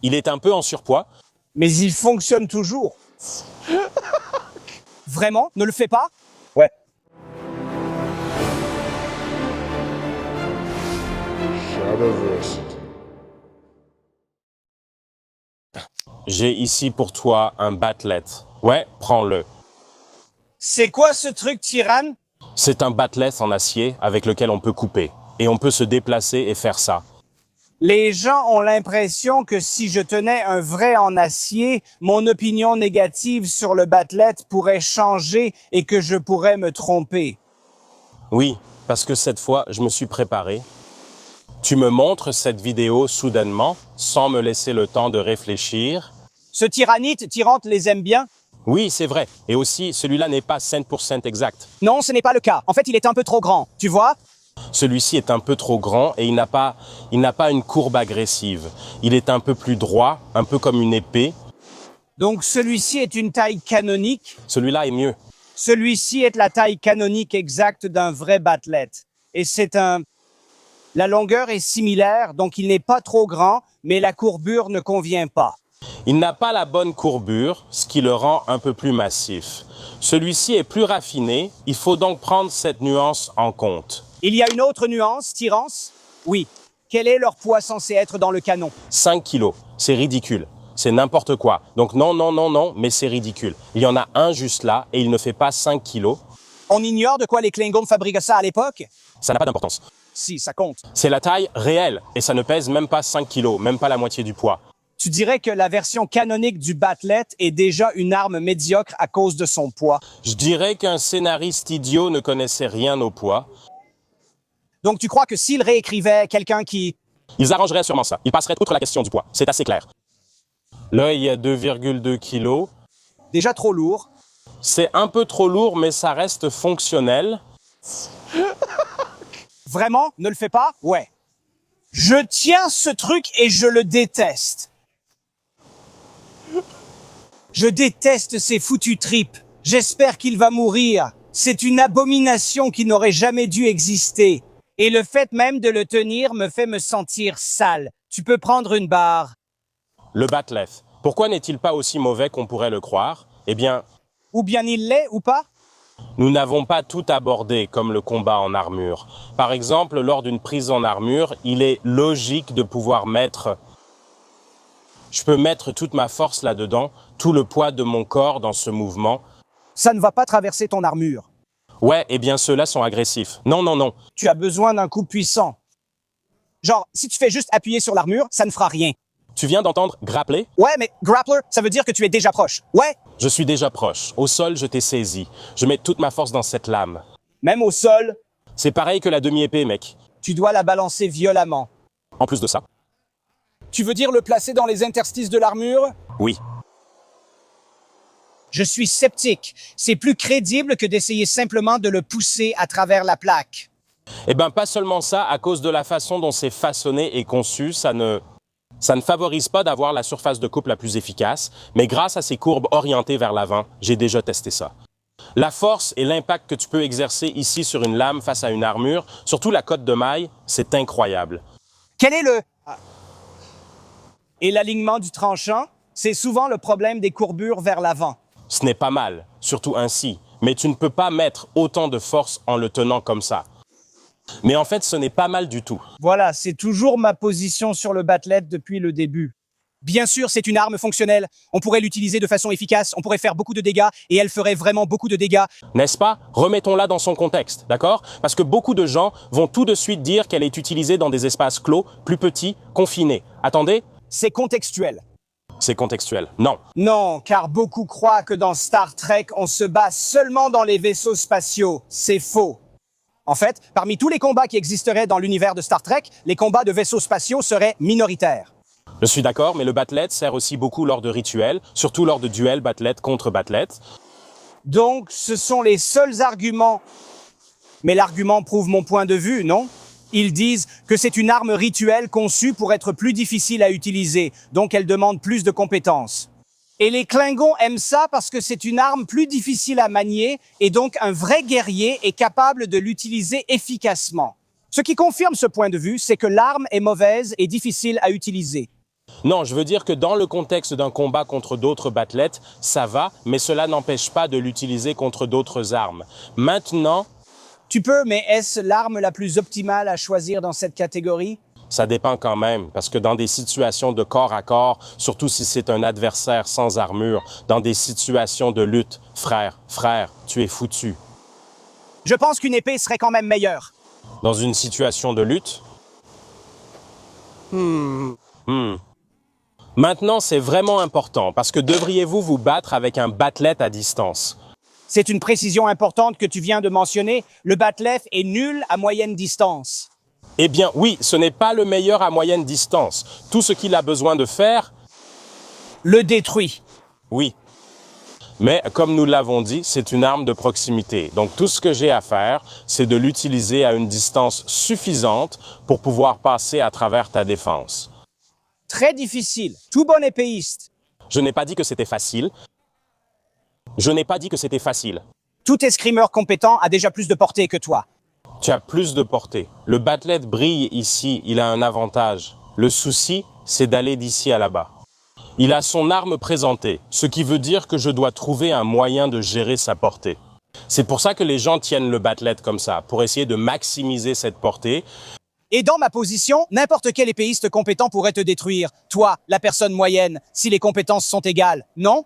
Il est un peu en surpoids. Mais il fonctionne toujours. Vraiment? Ne le fais pas? Ouais. J'ai ici pour toi un bat'let. Ouais, prends-le. C'est quoi ce truc, Tyrann? C'est un bat'let en acier avec lequel on peut couper. Et on peut se déplacer et faire ça. Les gens ont l'impression que si je tenais un vrai en acier, mon opinion négative sur le bat'let pourrait changer et que je pourrais me tromper. Oui, parce que cette fois, je me suis préparé. Tu me montres cette vidéo soudainement, sans me laisser le temps de réfléchir. Ce tyrannite, Tyrante les aime bien? Oui, c'est vrai. Et aussi, celui-là n'est pas 100% exact. Non, ce n'est pas le cas. En fait, il est un peu trop grand. Tu vois? Celui-ci est un peu trop grand et il n'a pas une courbe agressive. Il est un peu plus droit, un peu comme une épée. Donc celui-ci est une taille canonique. Celui-là est mieux. Celui-ci est la taille canonique exacte d'un vrai bat'let. Et la longueur est similaire, donc il n'est pas trop grand, mais la courbure ne convient pas. Il n'a pas la bonne courbure, ce qui le rend un peu plus massif. Celui-ci est plus raffiné, il faut donc prendre cette nuance en compte. Il y a une autre nuance, Tyrance? Oui. Quel est leur poids censé être dans le canon? 5 kilos, c'est ridicule. C'est n'importe quoi. Donc non, mais c'est ridicule. Il y en a un juste là et il ne fait pas 5 kilos. On ignore de quoi les Klingons fabriquaient ça à l'époque? Ça n'a pas d'importance. Si, ça compte. C'est la taille réelle et ça ne pèse même pas 5 kilos, même pas la moitié du poids. Tu dirais que la version canonique du bat'let est déjà une arme médiocre à cause de son poids. Je dirais qu'un scénariste idiot ne connaissait rien au poids. Donc tu crois que s'il réécrivait quelqu'un qui... Ils arrangeraient sûrement ça. Ils passeraient outre la question du poids. C'est assez clair. Là, il y a 2,2 kilos. Déjà trop lourd. C'est un peu trop lourd, mais ça reste fonctionnel. Vraiment? Ne le fais pas? Ouais. Je tiens ce truc et je le déteste. Je déteste ces foutus tripes. J'espère qu'il va mourir. C'est une abomination qui n'aurait jamais dû exister. Et le fait même de le tenir me fait me sentir sale. Tu peux prendre une barre. Le bat'let. Pourquoi n'est-il pas aussi mauvais qu'on pourrait le croire? Eh bien, Ou bien il l'est, ou pas? nous n'avons pas tout abordé comme le combat en armure. Par exemple, lors d'une prise en armure, il est logique de pouvoir mettre... Je peux mettre toute ma force là-dedans, tout le poids de mon corps dans ce mouvement. Ça ne va pas traverser ton armure. Ouais, eh bien ceux-là sont agressifs. Non. Tu as besoin d'un coup puissant. Genre, si tu fais juste appuyer sur l'armure, ça ne fera rien. Tu viens d'entendre grappler? Ouais, mais grappler, ça veut dire que tu es déjà proche. Ouais, Je suis déjà proche. Au sol, je t'ai saisi. Je mets toute ma force dans cette lame. Même au sol, C'est pareil que la demi-épée, mec. tu dois la balancer violemment. En plus de ça. tu veux dire le placer dans les interstices de l'armure? Oui. Je suis sceptique. C'est plus crédible que d'essayer simplement de le pousser à travers la plaque. Eh ben, pas seulement ça, à cause de la façon dont c'est façonné et conçu, ça ne favorise pas d'avoir la surface de coupe la plus efficace, mais grâce à ces courbes orientées vers l'avant, j'ai déjà testé ça. La force et l'impact que tu peux exercer ici sur une lame face à une armure, surtout la cotte de maille, c'est incroyable. Quel est le... Et l'alignement du tranchant, c'est souvent le problème des courbures vers l'avant. Ce n'est pas mal, surtout ainsi, mais tu ne peux pas mettre autant de force en le tenant comme ça. Mais en fait, ce n'est pas mal du tout. Voilà, c'est toujours ma position sur le bat'let depuis le début. Bien sûr, c'est une arme fonctionnelle. On pourrait l'utiliser de façon efficace, on pourrait faire beaucoup de dégâts, et elle ferait vraiment beaucoup de dégâts. N'est-ce pas? Remettons-la dans son contexte, d'accord? Parce que beaucoup de gens vont tout de suite dire qu'elle est utilisée dans des espaces clos, plus petits, confinés. Attendez, C'est contextuel. c'est contextuel. Non. Non, car beaucoup croient que dans Star Trek, on se bat seulement dans les vaisseaux spatiaux. C'est faux. En fait, parmi tous les combats qui existeraient dans l'univers de Star Trek, les combats de vaisseaux spatiaux seraient minoritaires. Je suis d'accord, mais le bat'let sert aussi beaucoup lors de rituels, surtout lors de duels bat'let contre bat'let. Donc, ce sont les seuls arguments. Mais l'argument prouve mon point de vue, non? Ils disent que c'est une arme rituelle conçue pour être plus difficile à utiliser, donc elle demande plus de compétences. Et les Klingons aiment ça parce que c'est une arme plus difficile à manier et donc un vrai guerrier est capable de l'utiliser efficacement. Ce qui confirme ce point de vue, c'est que l'arme est mauvaise et difficile à utiliser. Non, je veux dire que dans le contexte d'un combat contre d'autres battlets, ça va, mais cela n'empêche pas de l'utiliser contre d'autres armes. Maintenant, Tu peux, mais est-ce l'arme la plus optimale à choisir dans cette catégorie? ça dépend quand même, parce que dans des situations de corps à corps, surtout si c'est un adversaire sans armure, dans des situations de lutte, frère, tu es foutu. Je pense qu'une épée serait quand même meilleure. Dans une situation de lutte? Maintenant, c'est vraiment important, parce que devriez-vous vous battre avec un bat'let à distance? C'est une précision importante que tu viens de mentionner. Le bat'leth est nul à moyenne distance. Eh bien, oui, ce n'est pas le meilleur à moyenne distance. Tout ce qu'il a besoin de faire, Le détruit. oui. Mais comme nous l'avons dit, c'est une arme de proximité. Donc tout ce que j'ai à faire, c'est de l'utiliser à une distance suffisante pour pouvoir passer à travers ta défense. Très difficile. Tout bon épéiste. Je n'ai pas dit que c'était facile. Je n'ai pas dit que c'était facile. Tout escrimeur compétent a déjà plus de portée que toi. Tu as plus de portée. Le bat'let brille ici, il a un avantage. Le souci, c'est d'aller d'ici à là-bas. Il a son arme présentée, ce qui veut dire que je dois trouver un moyen de gérer sa portée. C'est pour ça que les gens tiennent le bat'let comme ça, pour essayer de maximiser cette portée. Et dans ma position, n'importe quel épéiste compétent pourrait te détruire. Toi, la personne moyenne, si les compétences sont égales, non?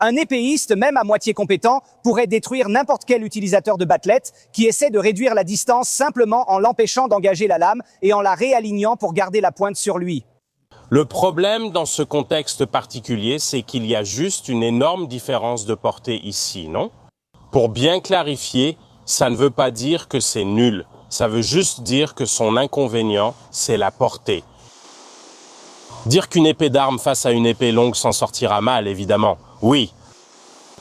Un épéiste, même à moitié compétent, pourrait détruire n'importe quel utilisateur de bat'let qui essaie de réduire la distance simplement en l'empêchant d'engager la lame et en la réalignant pour garder la pointe sur lui. Le problème dans ce contexte particulier, c'est qu'il y a juste une énorme différence de portée ici, non? Pour bien clarifier, ça ne veut pas dire que c'est nul. Ça veut juste dire que son inconvénient, c'est la portée. Dire qu'une épée d'arme face à une épée longue s'en sortira mal, évidemment. Oui.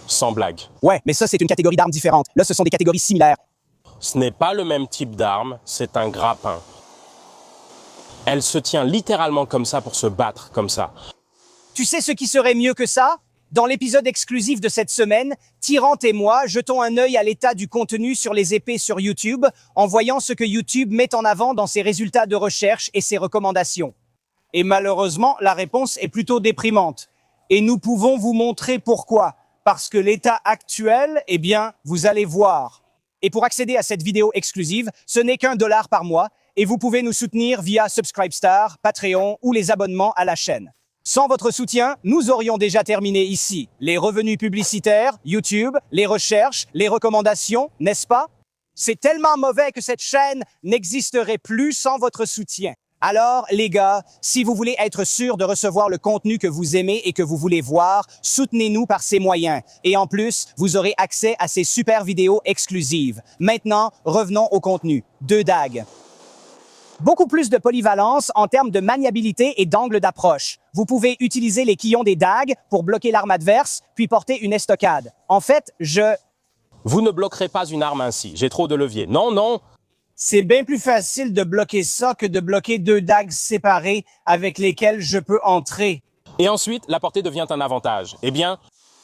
Sans blague. Ouais, mais ça c'est une catégorie d'armes différente. Là, ce sont des catégories similaires. Ce n'est pas le même type d'arme, c'est un grappin. Elle se tient littéralement comme ça pour se battre, comme ça. Tu sais ce qui serait mieux que ça? Dans l'épisode exclusif de cette semaine, Tyrant et moi jetons un œil à l'état du contenu sur les épées sur YouTube en voyant ce que YouTube met en avant dans ses résultats de recherche et ses recommandations. Et malheureusement, la réponse est plutôt déprimante. Et nous pouvons vous montrer pourquoi. Parce que l'état actuel, eh bien, vous allez voir. Et pour accéder à cette vidéo exclusive, ce n'est qu'1 $ par mois et vous pouvez nous soutenir via Subscribestar, Patreon ou les abonnements à la chaîne. Sans votre soutien, nous aurions déjà terminé ici. Les revenus publicitaires, YouTube, les recherches, les recommandations, n'est-ce pas? C'est tellement mauvais que cette chaîne n'existerait plus sans votre soutien. Alors, les gars, si vous voulez être sûr de recevoir le contenu que vous aimez et que vous voulez voir, soutenez-nous par ces moyens. Et en plus, vous aurez accès à ces super vidéos exclusives. Maintenant, revenons au contenu. 2 dagues. Beaucoup plus de polyvalence en termes de maniabilité et d'angle d'approche. Vous pouvez utiliser les quillons des dagues pour bloquer l'arme adverse, puis porter une estocade. En fait, Vous ne bloquerez pas une arme ainsi, j'ai trop de leviers. Non, non. C'est bien plus facile de bloquer ça que de bloquer 2 dagues séparées avec lesquelles je peux entrer. Et ensuite, la portée devient un avantage. Eh bien,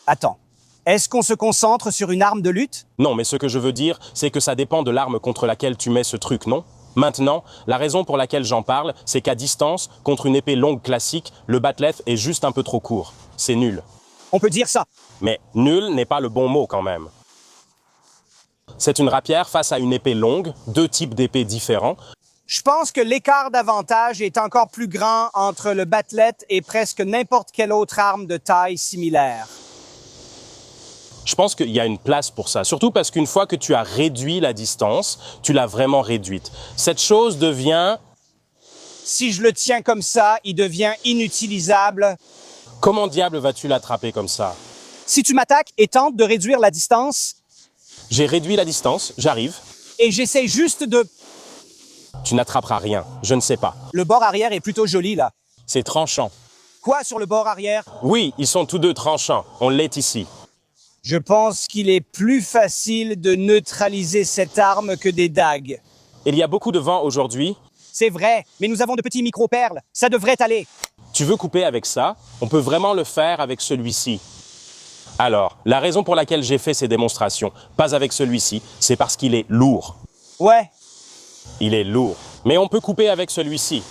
Attends. Est-ce qu'on se concentre sur une arme de lutte? non, mais ce que je veux dire, c'est que ça dépend de l'arme contre laquelle tu mets ce truc, non? Maintenant, la raison pour laquelle j'en parle, c'est qu'à distance, contre une épée longue classique, le bat'let est juste un peu trop court. C'est nul. On peut dire ça. Mais nul n'est pas le bon mot quand même. C'est une rapière face à une épée longue, 2 types d'épées différents. Je pense que l'écart d'avantage est encore plus grand entre le bat'let et presque n'importe quelle autre arme de taille similaire. Je pense qu'il y a une place pour ça, surtout parce qu'une fois que tu as réduit la distance, tu l'as vraiment réduite. Cette chose devient... Si je le tiens comme ça, il devient inutilisable. Comment diable vas-tu l'attraper comme ça? Si tu m'attaques et tentes de réduire la distance, J'ai réduit la distance, j'arrive. Et j'essaie juste de... Tu n'attraperas rien, je ne sais pas. le bord arrière est plutôt joli là. C'est tranchant. Quoi sur le bord arrière? Oui, ils sont tous deux tranchants, on l'est ici. Je pense qu'il est plus facile de neutraliser cette arme que des dagues. Il y a beaucoup de vent aujourd'hui. C'est vrai, mais nous avons de petits micro-perles. Ça devrait aller. Tu veux couper avec ça? On peut vraiment le faire avec celui-ci. Alors, la raison pour laquelle j'ai fait ces démonstrations, pas avec celui-ci, c'est parce qu'il est lourd. Ouais, Il est lourd. Mais on peut couper avec celui-ci.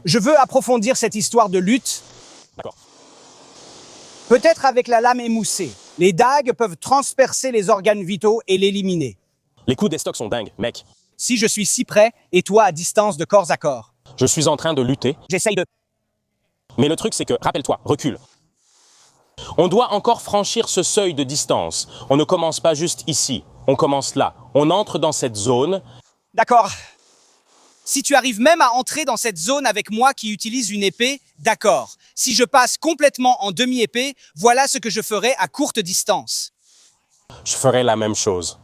Je veux approfondir cette histoire de lutte, D'accord. peut-être avec la lame émoussée. Les dagues peuvent transpercer les organes vitaux et l'éliminer. Les coups d'estoc sont dingues, mec. Si je suis si près, et toi à distance de corps à corps, Je suis en train de lutter. j'essaye de... Mais le truc, c'est que, rappelle-toi, recule. On doit encore franchir ce seuil de distance. On ne commence pas juste ici. On commence là. On entre dans cette zone. D'accord. Si tu arrives même à entrer dans cette zone avec moi qui utilise une épée, d'accord. Si je passe complètement en demi-épée, voilà ce que je ferai à courte distance. Je ferai la même chose.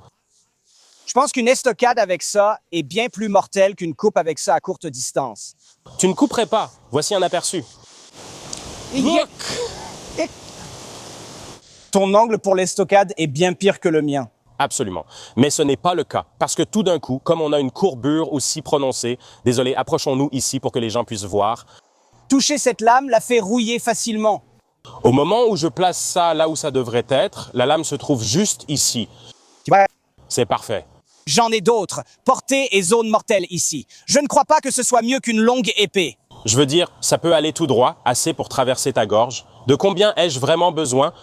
Je pense qu'une estocade avec ça est bien plus mortelle qu'une coupe avec ça à courte distance. Tu ne couperais pas. Voici un aperçu. Ton angle pour l'estocade est bien pire que le mien. Absolument. Mais ce n'est pas le cas. Parce que tout d'un coup, comme on a une courbure aussi prononcée, désolé, approchons-nous ici pour que les gens puissent voir. Toucher cette lame la fait rouiller facilement. Au moment où je place ça là où ça devrait être, la lame se trouve juste ici. Tu vois, C'est parfait. j'en ai d'autres. Portée et zone mortelle ici. Je ne crois pas que ce soit mieux qu'une longue épée. Je veux dire, ça peut aller tout droit, assez pour traverser ta gorge. De combien ai-je vraiment besoin?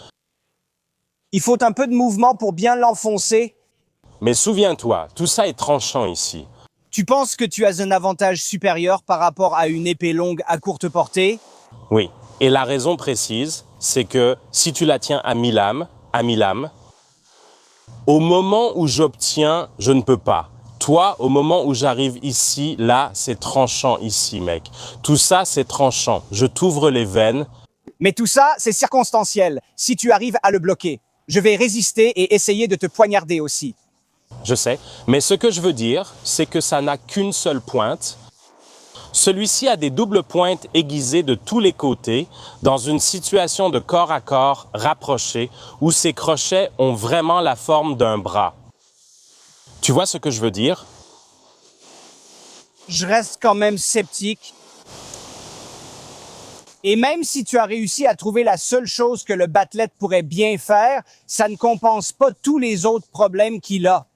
Il faut un peu de mouvement pour bien l'enfoncer. Mais souviens-toi, tout ça est tranchant ici. Tu penses que tu as un avantage supérieur par rapport à une épée longue à courte portée? Oui. Et la raison précise, c'est que si tu la tiens à mi-lame, au moment où j'obtiens, je ne peux pas. Toi, au moment où j'arrive ici, là, c'est tranchant ici, mec. Tout ça, c'est tranchant. Je t'ouvre les veines. Mais tout ça, c'est circonstanciel, si tu arrives à le bloquer. Je vais résister et essayer de te poignarder aussi. Je sais. Mais ce que je veux dire, c'est que ça n'a qu'une seule pointe. Celui-ci a des doubles pointes aiguisées de tous les côtés dans une situation de corps à corps rapproché où ces crochets ont vraiment la forme d'un bras. Tu vois ce que je veux dire? Je reste quand même sceptique. Et même si tu as réussi à trouver la seule chose que le bat'leth pourrait bien faire, ça ne compense pas tous les autres problèmes qu'il a.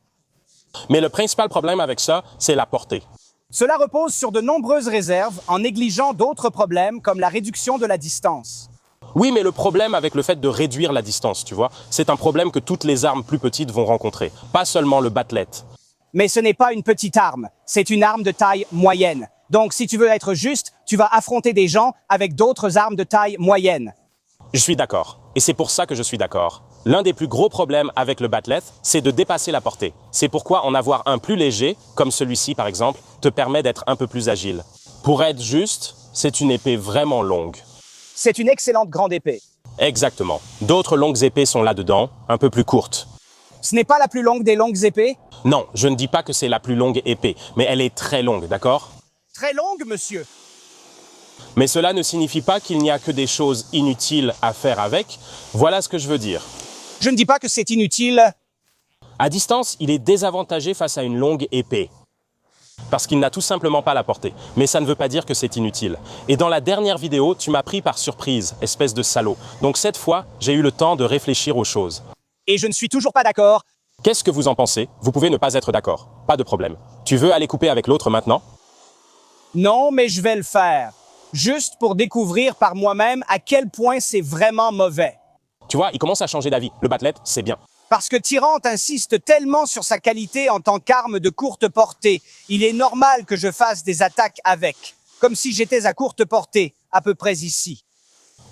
Mais le principal problème avec ça, c'est la portée. Cela repose sur de nombreuses réserves en négligeant d'autres problèmes comme la réduction de la distance. Oui, mais le problème avec le fait de réduire la distance, tu vois, c'est un problème que toutes les armes plus petites vont rencontrer, pas seulement le bat'leth. Mais ce n'est pas une petite arme, c'est une arme de taille moyenne. Donc si tu veux être juste, tu vas affronter des gens avec d'autres armes de taille moyenne. Je suis d'accord. Et c'est pour ça que je suis d'accord. L'un des plus gros problèmes avec le bat'leth, c'est de dépasser la portée. C'est pourquoi en avoir un plus léger, comme celui-ci par exemple, te permet d'être un peu plus agile. Pour être juste, c'est une épée vraiment longue. C'est une excellente grande épée. Exactement. D'autres longues épées sont là-dedans, un peu plus courtes. Ce n'est pas la plus longue des longues épées? Non, je ne dis pas que c'est la plus longue épée, mais elle est très longue, d'accord? Très longue, monsieur. Mais cela ne signifie pas qu'il n'y a que des choses inutiles à faire avec. Voilà ce que je veux dire. Je ne dis pas que c'est inutile. À distance, il est désavantagé face à une longue épée. Parce qu'il n'a tout simplement pas la portée. Mais ça ne veut pas dire que c'est inutile. Et dans la dernière vidéo, tu m'as pris par surprise, espèce de salaud. Donc cette fois, j'ai eu le temps de réfléchir aux choses. Et je ne suis toujours pas d'accord. Qu'est-ce que vous en pensez? Vous pouvez ne pas être d'accord. Pas de problème. Tu veux aller couper avec l'autre maintenant? Non, mais je vais le faire. Juste pour découvrir par moi-même à quel point c'est vraiment mauvais. Tu vois, il commence à changer d'avis. Le bat'leth, c'est bien. Parce que Tyrant insiste tellement sur sa qualité en tant qu'arme de courte portée, il est normal que je fasse des attaques avec. Comme si j'étais à courte portée, à peu près ici.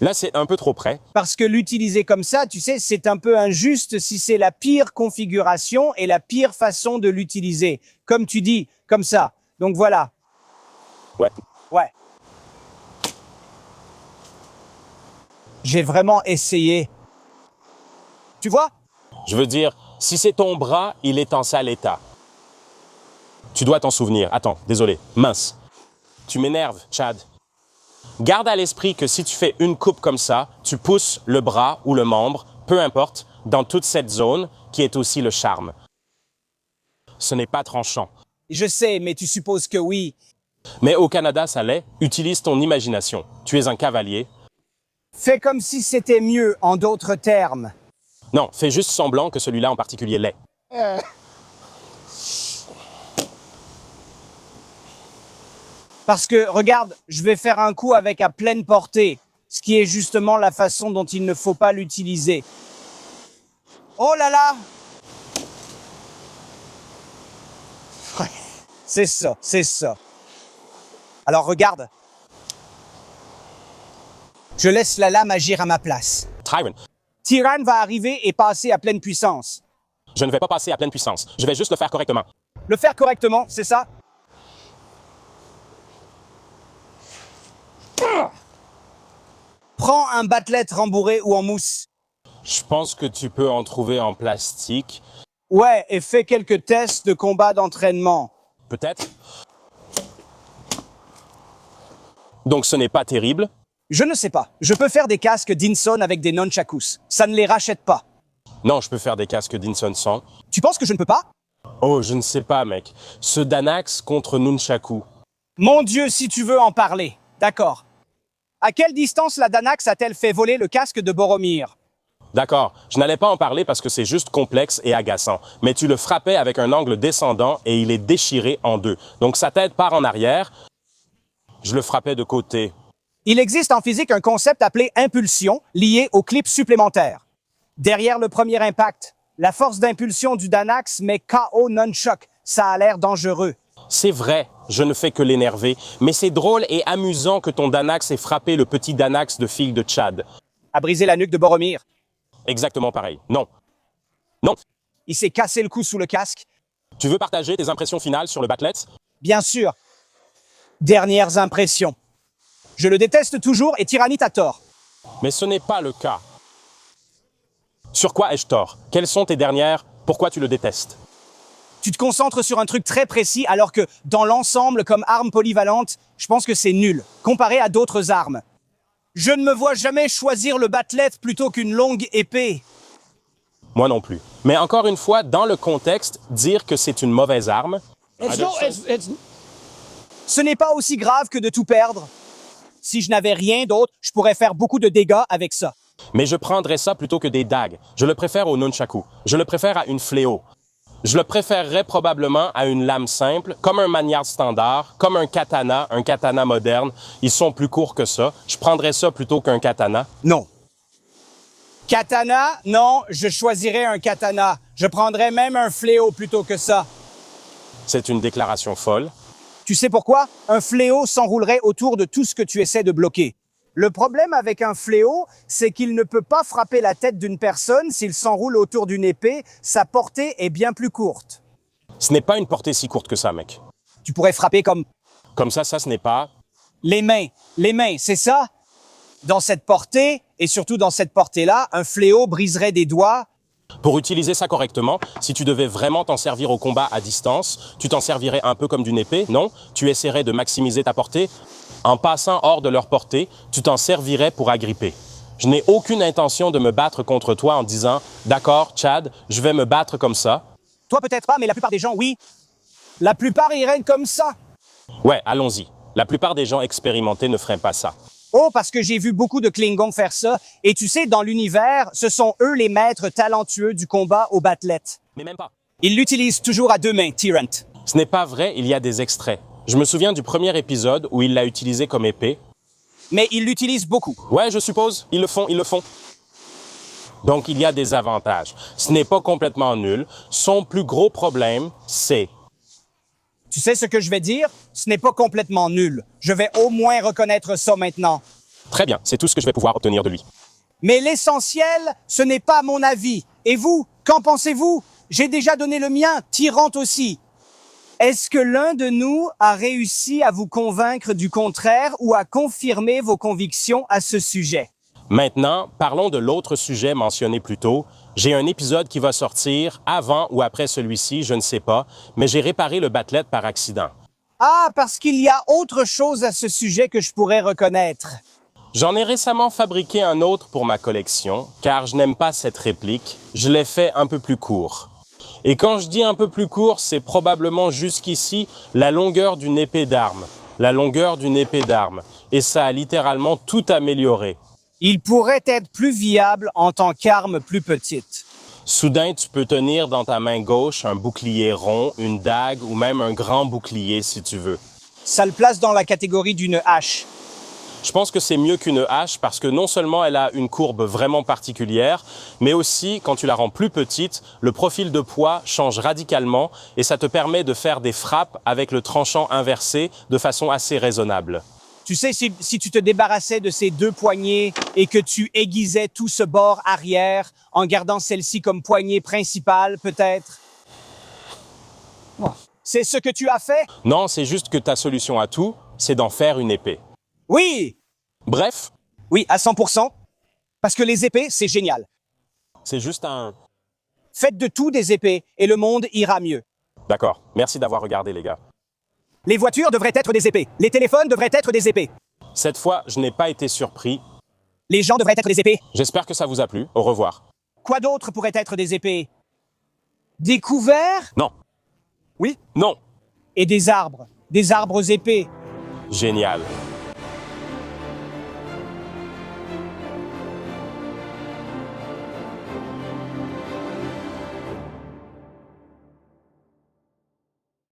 Là, c'est un peu trop près. Parce que l'utiliser comme ça, tu sais, c'est un peu injuste si c'est la pire configuration et la pire façon de l'utiliser. Comme tu dis, comme ça. Donc voilà. Ouais. Ouais. J'ai vraiment essayé. Tu vois? Je veux dire, si c'est ton bras, il est en sale état. Tu dois t'en souvenir. Attends, désolé. Mince. Tu m'énerves, Chad. Garde à l'esprit que si tu fais une coupe comme ça, tu pousses le bras ou le membre, peu importe, dans toute cette zone qui est aussi le charme. Ce n'est pas tranchant. Je sais, mais tu supposes que oui. Mais au Canada, ça l'est. Utilise ton imagination. Tu es un cavalier. Fais comme si c'était mieux, en d'autres termes. Non, fais juste semblant que celui-là en particulier l'est. Parce que, regarde, je vais faire un coup avec à pleine portée, ce qui est justement la façon dont il ne faut pas l'utiliser. Oh là là! Ouais, c'est ça, c'est ça. Alors regarde. Je laisse la lame agir à ma place. Tyron, Tyran va arriver et passer à pleine puissance. je ne vais pas passer à pleine puissance. Je vais juste le faire correctement. Le faire correctement, c'est ça? Prends un battelette rembourré ou en mousse. Je pense que tu peux en trouver en plastique. Ouais, et fais quelques tests de combat d'entraînement. Peut-être. Donc ce n'est pas terrible. Je ne sais pas. Je peux faire des casques d'Inson avec des nunchakus. Ça ne les rachète pas. Non, je peux faire des casques d'Inson sans. Tu penses que je ne peux pas? Oh, je ne sais pas, mec. Ce Danax contre Nunchaku. Mon Dieu, si tu veux en parler. D'accord. À quelle distance la Danax a-t-elle fait voler le casque de Boromir? D'accord, je n'allais pas en parler parce que c'est juste complexe et agaçant, mais tu le frappais avec un angle descendant et il est déchiré en deux. Donc sa tête part en arrière, je le frappais de côté. Il existe en physique un concept appelé impulsion, lié au clip supplémentaire. Derrière le premier impact, la force d'impulsion du Danax met KO Nunchuk. Ça a l'air dangereux. C'est vrai, je ne fais que l'énerver, mais c'est drôle et amusant que ton Danax ait frappé le petit Danax de fille de Tchad. A brisé la nuque de Boromir. Exactement pareil. Non. Non. Il s'est cassé le cou sous le casque. Tu veux partager tes impressions finales sur le Batlet? Bien sûr. Dernières impressions. Je le déteste toujours et Tyrannite a tort. Mais ce n'est pas le cas. Sur quoi ai-je tort? Quelles sont tes dernières? Pourquoi tu le détestes? Tu te concentres sur un truc très précis alors que, dans l'ensemble, comme arme polyvalente, je pense que c'est nul, comparé à d'autres armes. Je ne me vois jamais choisir le battelet plutôt qu'une longue épée. Moi non plus. Mais encore une fois, dans le contexte, dire que c'est une mauvaise arme... Ce n'est pas aussi grave que de tout perdre. Si je n'avais rien d'autre, je pourrais faire beaucoup de dégâts avec ça. Mais je prendrais ça plutôt que des dagues. Je le préfère au nunchaku. Je le préfère à une fléau. Je le préférerais probablement à une lame simple, comme un maniard standard, comme un katana moderne. Ils sont plus courts que ça. Je prendrais ça plutôt qu'un katana. Non. Katana? Non, je choisirais un katana. Je prendrais même un fléau plutôt que ça. C'est une déclaration folle. Tu sais pourquoi? Un fléau s'enroulerait autour de tout ce que tu essaies de bloquer. Le problème avec un fléau, c'est qu'il ne peut pas frapper la tête d'une personne s'il s'enroule autour d'une épée. Sa portée est bien plus courte. Ce n'est pas une portée si courte que ça, mec. Tu pourrais frapper comme... Comme ça, ce n'est pas... Les mains, c'est ça? Dans cette portée, et surtout dans cette portée-là, un fléau briserait des doigts. Pour utiliser ça correctement, si tu devais vraiment t'en servir au combat à distance, tu t'en servirais un peu comme d'une épée, non? Tu essaierais de maximiser ta portée. En passant hors de leur portée, tu t'en servirais pour agripper. Je n'ai aucune intention de me battre contre toi en disant « D'accord, Chad, je vais me battre comme ça. » Toi peut-être pas, mais la plupart des gens, oui. La plupart iraient comme ça. Ouais, allons-y. La plupart des gens expérimentés ne feraient pas ça. Oh, parce que j'ai vu beaucoup de Klingons faire ça. Et tu sais, dans l'univers, ce sont eux les maîtres talentueux du combat au battelet. Mais même pas. Ils l'utilisent toujours à deux mains, Tyrant. Ce n'est pas vrai, il y a des extraits. Je me souviens du premier épisode où il l'a utilisé comme épée. Mais ils l'utilisent beaucoup. Ouais, je suppose. Ils le font. Donc, il y a des avantages. Ce n'est pas complètement nul. Son plus gros problème, c'est... Tu sais ce que je vais dire? Ce n'est pas complètement nul. Je vais au moins reconnaître ça maintenant. Très bien, c'est tout ce que je vais pouvoir obtenir de lui. Mais l'essentiel, ce n'est pas mon avis. Et vous, qu'en pensez-vous? J'ai déjà donné le mien, Tyrant aussi. Est-ce que l'un de nous a réussi à vous convaincre du contraire ou à confirmer vos convictions à ce sujet? Maintenant, parlons de l'autre sujet mentionné plus tôt. J'ai un épisode qui va sortir avant ou après celui-ci, je ne sais pas, mais j'ai réparé le battelet par accident. Ah, parce qu'il y a autre chose à ce sujet que je pourrais reconnaître. J'en ai récemment fabriqué un autre pour ma collection, car je n'aime pas cette réplique. Je l'ai fait un peu plus court. Et quand je dis un peu plus court, c'est probablement jusqu'ici la longueur d'une épée d'arme. La longueur d'une épée d'arme. Et ça a littéralement tout amélioré. Il pourrait être plus viable en tant qu'arme plus petite. Soudain, tu peux tenir dans ta main gauche un bouclier rond, une dague ou même un grand bouclier si tu veux. Ça le place dans la catégorie d'une hache. Je pense que c'est mieux qu'une hache parce que non seulement elle a une courbe vraiment particulière, mais aussi, quand tu la rends plus petite, le profil de poids change radicalement et ça te permet de faire des frappes avec le tranchant inversé de façon assez raisonnable. Tu sais, si tu te débarrassais de ces deux poignées et que tu aiguisais tout ce bord arrière en gardant celle-ci comme poignée principale, peut-être. C'est ce que tu as fait? Non, c'est juste que ta solution à tout, c'est d'en faire une épée. Oui! Bref, Oui, à 100%. Parce que les épées, c'est génial. c'est juste un... Faites de tout des épées et le monde ira mieux. D'accord, merci d'avoir regardé les gars. Les voitures devraient être des épées. Les téléphones devraient être des épées. Cette fois, je n'ai pas été surpris. Les gens devraient être des épées. J'espère que ça vous a plu. Au revoir. Quoi d'autre pourrait être des épées? Des couverts? Non. Oui. Non. Et des arbres. Des arbres épais. Génial.